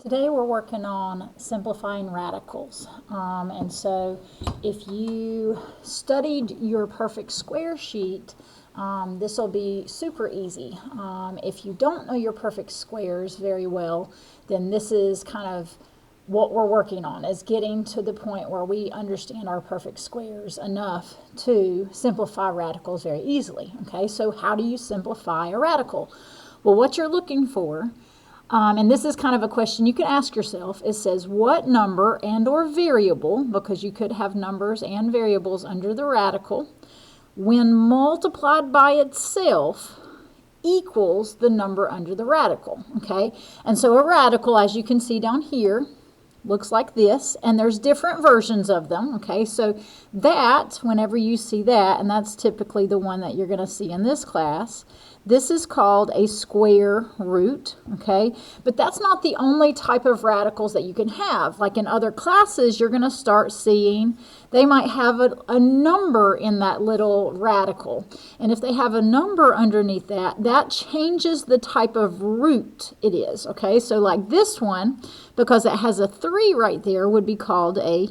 Today we're working on simplifying radicals. And so if you studied your perfect square sheet, this will be super easy. If you don't know your perfect squares very well, then this is kind of what we're working on, is getting to the point where we understand our perfect squares enough to simplify radicals very easily. Okay, so how do you simplify a radical? Well, what you're looking for, and this is kind of a question you can ask yourself. It says, what number and or variable, because you could have numbers and variables under the radical, when multiplied by itself equals the number under the radical, okay? And so a radical, as you can see down here, looks like this, and there's different versions of them, okay? So that, whenever you see that, and that's typically the one that you're going to see in this class, this is called a square root, okay? But that's not the only type of radicals that you can have. Like in other classes, you're going to start seeing they might have a number in that little radical. And if they have a number underneath that, that changes the type of root it is, okay? So like this one, because it has a 3 right there, would be called a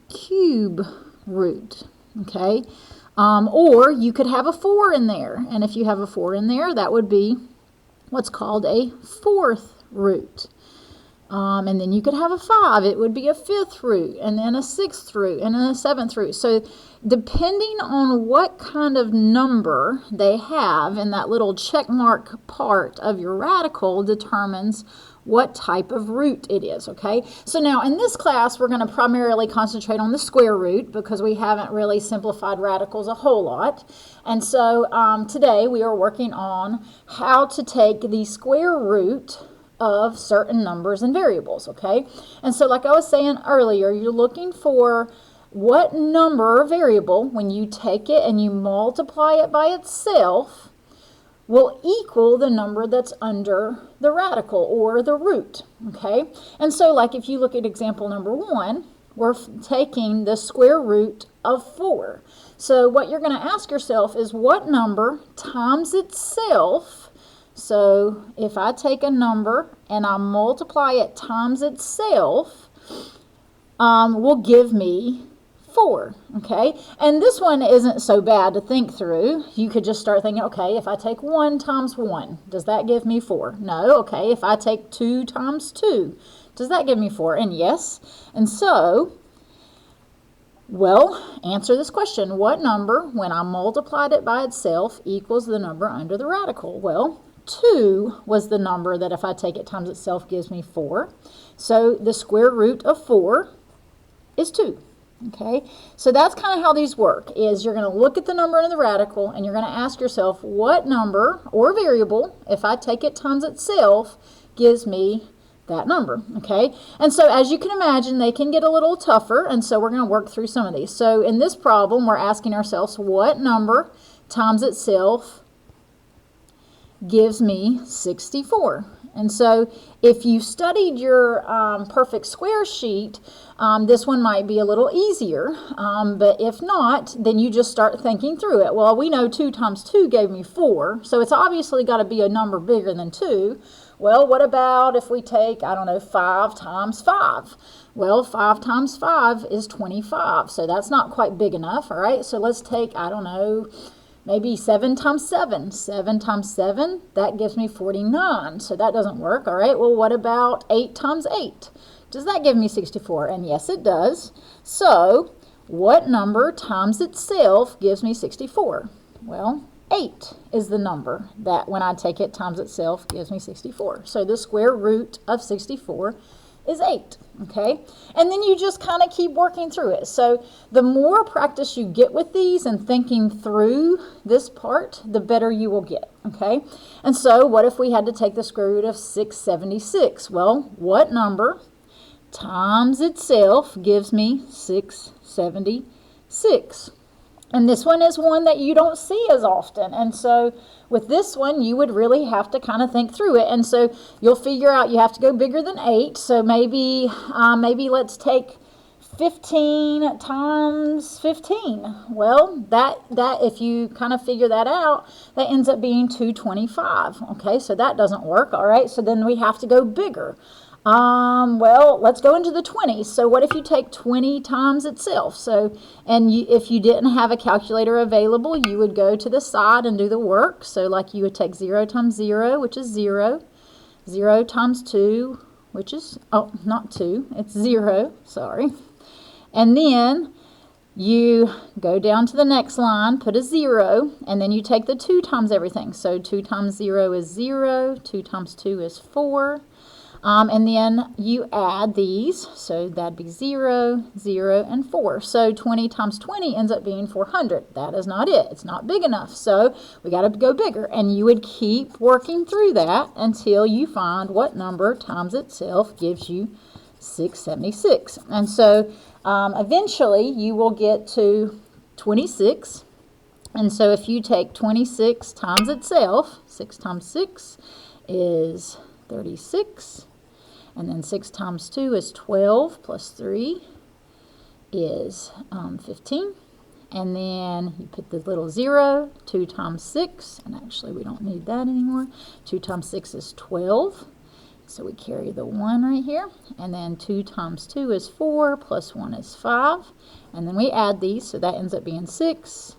cube root, okay? Or you could have a 4 in there. And if you have a 4 in there, that would be what's called a 4th root. And then you could have a 5. It would be a 5th root, and then a 6th root, and then a 7th root. So depending on what kind of number they have in that little check mark part of your radical determines what type of root it is, okay? So now in this class, we're going to primarily concentrate on the square root because we haven't really simplified radicals a whole lot. And so today we are working on how to take the square root of certain numbers and variables, okay? And so like I was saying earlier, you're looking for what number or variable, when you take it and you multiply it by itself, will equal the number that's under the radical or the root, okay? And so like if you look at example number 1, we're taking the square root of 4. So what you're going to ask yourself is what number times itself. So if I take a number and I multiply it times itself, will give me 4, okay? And this one isn't so bad to think through. You could just start thinking, okay, if I take 1 times 1, does that give me 4? No. Okay, if I take 2 times 2, does that give me 4? And yes. And so, well, answer this question. What number, when I multiplied it by itself, equals the number under the radical? Well, 2 was the number that if I take it times itself gives me 4. So the square root of 4 is 2. Okay, so that's kind of how these work, is you're going to look at the number in the radical and you're going to ask yourself what number or variable, if I take it times itself, gives me that number, okay? And so as you can imagine, they can get a little tougher, and so we're going to work through some of these. So in this problem, we're asking ourselves what number times itself gives me 64. And so if you studied your perfect square sheet, this one might be a little easier. But if not, then you just start thinking through it. Well, we know 2 times 2 gave me 4, so it's obviously got to be a number bigger than 2. Well, what about if we take, I don't know, 5 times 5? Well, 5 times 5 is 25, so that's not quite big enough, all right? So let's take, I don't know, maybe 7 times 7. 7 times 7, that gives me 49. So that doesn't work. All right, well, what about 8 times 8? Does that give me 64? And yes, it does. So what number times itself gives me 64? Well, 8 is the number that when I take it times itself gives me 64. So the square root of 64 is 8, okay? And then you just kind of keep working through it. So the more practice you get with these and thinking through this part, the better you will get, okay? And so what if we had to take the square root of 676? Well, what number times itself gives me 676? And this one is one that you don't see as often. And so with this one, you would really have to kind of think through it. And so you'll figure out you have to go bigger than 8. So maybe let's take 15 times 15. Well, that if you kind of figure that out, that ends up being 225. Okay, so that doesn't work. All right, so then we have to go bigger. Well, let's go into the 20s. So what if you take 20 times itself? So, and if you didn't have a calculator available, you would go to the side and do the work. So like you would take 0 times 0, which is 0. 0 times 2, which is, oh, not 2, it's 0, sorry. And then you go down to the next line, put a 0, and then you take the 2 times everything. So 2 times 0 is 0, 2 times 2 is 4. And then you add these, so that'd be 0, 0, and 4. So 20 times 20 ends up being 400. That is not it. It's not big enough. So we got to go bigger. And you would keep working through that until you find what number times itself gives you 676. And so eventually you will get to 26. And so if you take 26 times itself, 6 times 6 is 36. And then 6 times 2 is 12, plus 3 is 15. And then you put the little 0, 2 times 6, and actually we don't need that anymore. 2 times 6 is 12, so we carry the 1 right here. And then 2 times 2 is 4, plus 1 is 5. And then we add these, so that ends up being 6,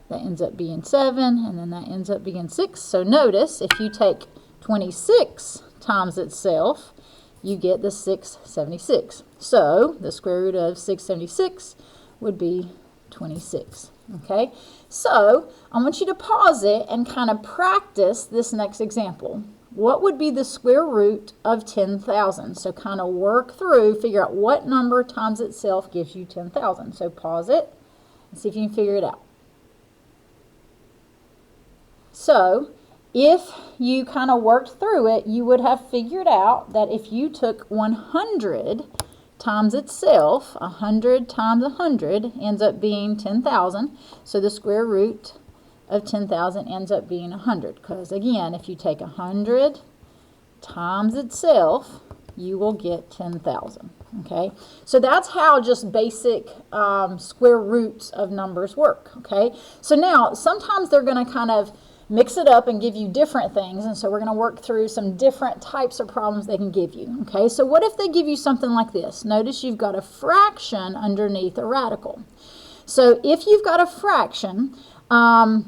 that ends up being 7, and then that ends up being 6. So notice, if you take 26 times itself, you get the 676. So the square root of 676 would be 26. Okay, so I want you to pause it and kind of practice this next example. What would be the square root of 10,000? So kind of work through, figure out what number times itself gives you 10,000. So pause it and see if you can figure it out. So if you kind of worked through it, you would have figured out that if you took 100 times itself, 100 times 100 ends up being 10,000. So the square root of 10,000 ends up being 100. Because again, if you take 100 times itself, you will get 10,000. Okay, so that's how just basic square roots of numbers work. Okay, so now sometimes they're going to kind of mix it up and give you different things, and so we're going to work through some different types of problems they can give you. Okay, so what if they give you something like this? Notice you've got a fraction underneath a radical. So if you've got a fraction, I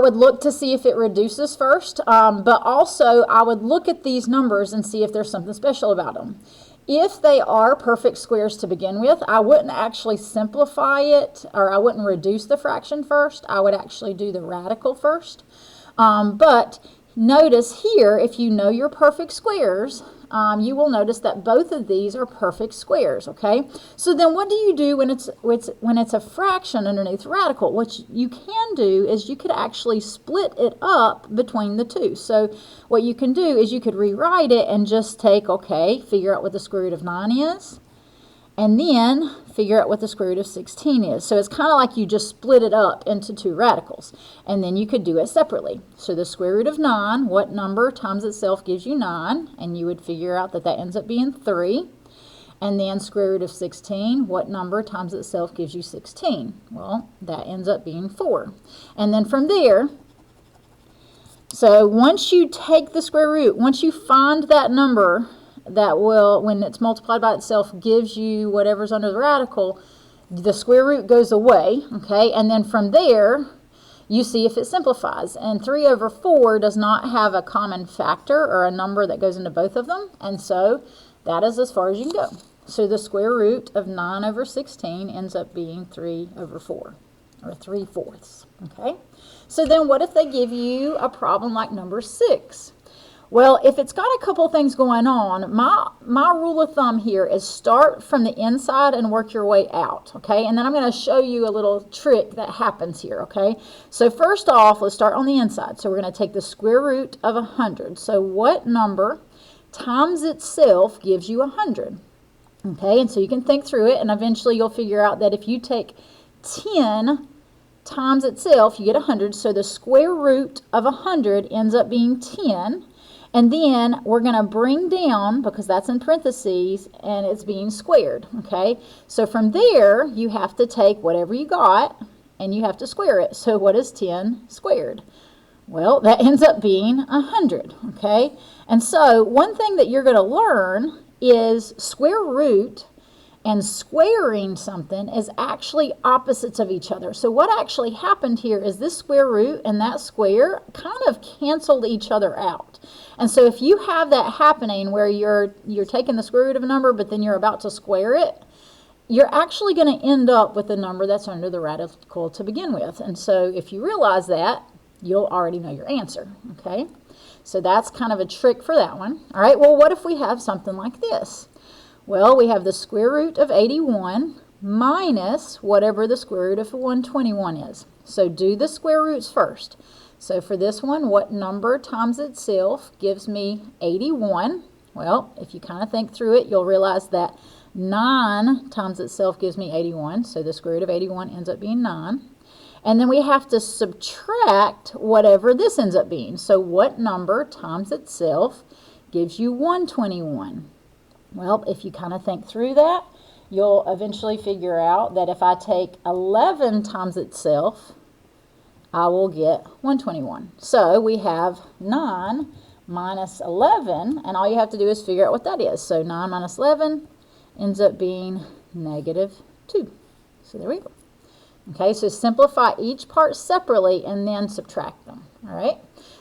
would look to see if it reduces first, but also I would look at these numbers and see if there's something special about them. If they are perfect squares to begin with, I wouldn't actually simplify it, or I wouldn't reduce the fraction first. I would actually do the radical first. But notice here, if you know your perfect squares, you will notice that both of these are perfect squares, okay? So then what do you do when it's a fraction underneath radical? What you can do is you could actually split it up between the two. So what you can do is you could rewrite it and just take, okay, figure out what the square root of 9 is, and then figure out what the square root of 16 is. So it's kind of like you just split it up into two radicals, and then you could do it separately. So the square root of 9, what number times itself gives you 9, and you would figure out that that ends up being 3. And then square root of 16, what number times itself gives you 16? Well, that ends up being 4. And then from there, so once you take the square root, once you find that number that will, when it's multiplied by itself, gives you whatever's under the radical, the square root goes away, okay? And then from there, you see if it simplifies. And 3 over 4 does not have a common factor or a number that goes into both of them, and so that is as far as you can go. So the square root of 9 over 16 ends up being 3 over 4, or 3/4, okay? So then what if they give you a problem like number 6? Well, if it's got a couple things going on, my rule of thumb here is start from the inside and work your way out, okay? And then I'm going to show you a little trick that happens here, okay? So first off, let's start on the inside. So we're going to take the square root of 100. So what number times itself gives you 100? Okay, and so you can think through it, and eventually you'll figure out that if you take 10 times itself, you get 100. So the square root of 100 ends up being 10. And then we're going to bring down, because that's in parentheses, and it's being squared, okay? So from there, you have to take whatever you got, and you have to square it. So what is 10 squared? Well, that ends up being 100, okay? And so one thing that you're going to learn is square root and squaring something is actually opposites of each other. So what actually happened here is this square root and that square kind of canceled each other out. And so if you have that happening where you're taking the square root of a number but then you're about to square it, you're actually going to end up with a number that's under the radical to begin with. And so if you realize that, you'll already know your answer, okay? So that's kind of a trick for that one. All right, well, what if we have something like this? Well, we have the square root of 81 minus whatever the square root of 121 is. So do the square roots first. So for this one, what number times itself gives me 81? Well, if you kind of think through it, you'll realize that 9 times itself gives me 81. So the square root of 81 ends up being 9. And then we have to subtract whatever this ends up being. So what number times itself gives you 121? Well, if you kind of think through that, you'll eventually figure out that if I take 11 times itself, I will get 121. So we have 9 minus 11, and all you have to do is figure out what that is. So 9 minus 11 ends up being negative 2. So there we go. Okay, so simplify each part separately and then subtract them. All right,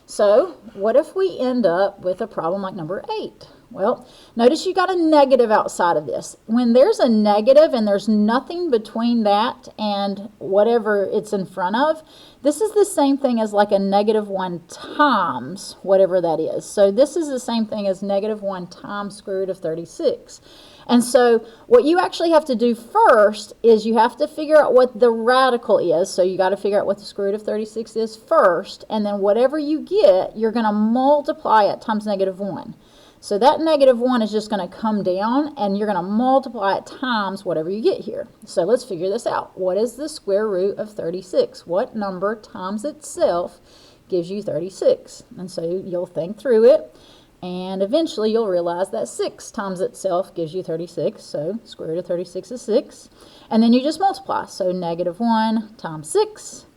so what if we end up with a problem like number 8? Well, notice you got a negative outside of this. When there's a negative and there's nothing between that and whatever it's in front of, this is the same thing as like a negative 1 times whatever that is. So this is the same thing as negative 1 times square root of 36. And so what you actually have to do first is you have to figure out what the radical is. So you got to figure out what the square root of 36 is first. And then whatever you get, you're going to multiply it times negative 1. So that negative 1 is just going to come down, and you're going to multiply it times whatever you get here. So let's figure this out. What is the square root of 36? What number times itself gives you 36? And so you'll think through it. And eventually you'll realize that 6 times itself gives you 36. So square root of 36 is 6. And then you just multiply. So negative 1 times 6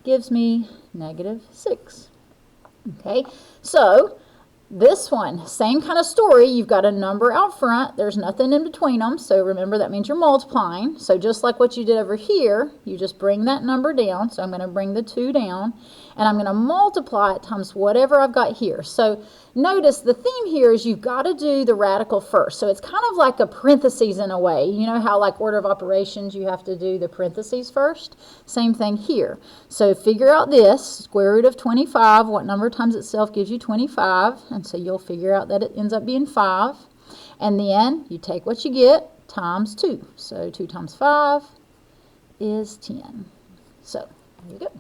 gives me negative 6. Okay, so this one, same kind of story. You've got a number out front. There's nothing in between them. So remember, that means you're multiplying. So just like what you did over here, you just bring that number down. So I'm going to bring the 2 down, and I'm going to multiply it times whatever I've got here. So notice the theme here is you've got to do the radical first. So it's kind of like a parentheses in a way. You know how like order of operations, you have to do the parentheses first? Same thing here. So figure out this, square root of 25. What number times itself gives you 25? And so you'll figure out that it ends up being 5. And then you take what you get times 2. So 2 times 5 is 10. So there you go.